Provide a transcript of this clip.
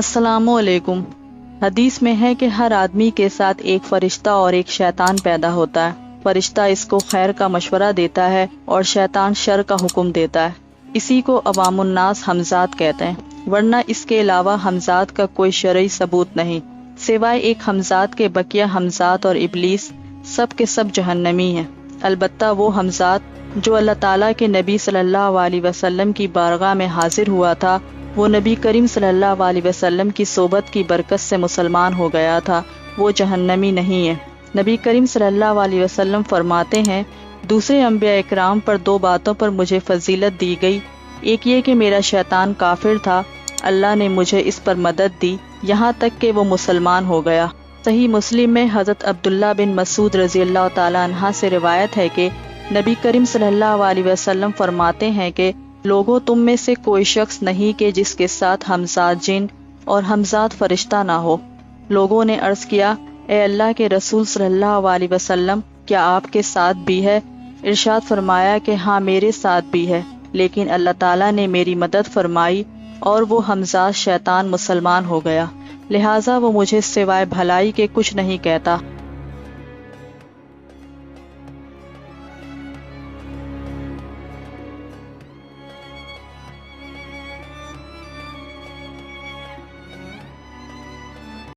السلام علیکم۔ حدیث میں ہے کہ ہر آدمی کے ساتھ ایک فرشتہ اور ایک شیطان پیدا ہوتا ہے۔ فرشتہ اس کو خیر کا مشورہ دیتا ہے اور شیطان شر کا حکم دیتا ہے۔ اسی کو عوام الناس ہمزاد کہتے ہیں، ورنہ اس کے علاوہ ہمزاد کا کوئی شرعی ثبوت نہیں، سوائے ایک ہمزاد کے بقیہ ہمزاد اور ابلیس سب کے سب جہنمی ہیں۔ البتہ وہ ہمزاد جو اللہ تعالیٰ کے نبی صلی اللہ علیہ وسلم کی بارگاہ میں حاضر ہوا تھا، وہ نبی کریم صلی اللہ علیہ وسلم کی صحبت کی برکت سے مسلمان ہو گیا تھا، وہ جہنمی نہیں ہے۔ نبی کریم صلی اللہ علیہ وسلم فرماتے ہیں، دوسرے انبیاء اکرام پر دو باتوں پر مجھے فضیلت دی گئی، ایک یہ کہ میرا شیطان کافر تھا، اللہ نے مجھے اس پر مدد دی یہاں تک کہ وہ مسلمان ہو گیا۔ صحیح مسلم میں حضرت عبداللہ بن مسعود رضی اللہ تعالیٰ عنہ سے روایت ہے کہ نبی کریم صلی اللہ علیہ وسلم فرماتے ہیں کہ لوگوں، تم میں سے کوئی شخص نہیں کہ جس کے ساتھ ہمزاد جن اور ہمزاد فرشتہ نہ ہو۔ لوگوں نے عرض کیا، اے اللہ کے رسول صلی اللہ علیہ وسلم، کیا آپ کے ساتھ بھی ہے؟ ارشاد فرمایا کہ ہاں، میرے ساتھ بھی ہے، لیکن اللہ تعالیٰ نے میری مدد فرمائی اور وہ ہمزاد شیطان مسلمان ہو گیا، لہٰذا وہ مجھے سوائے بھلائی کے کچھ نہیں کہتا۔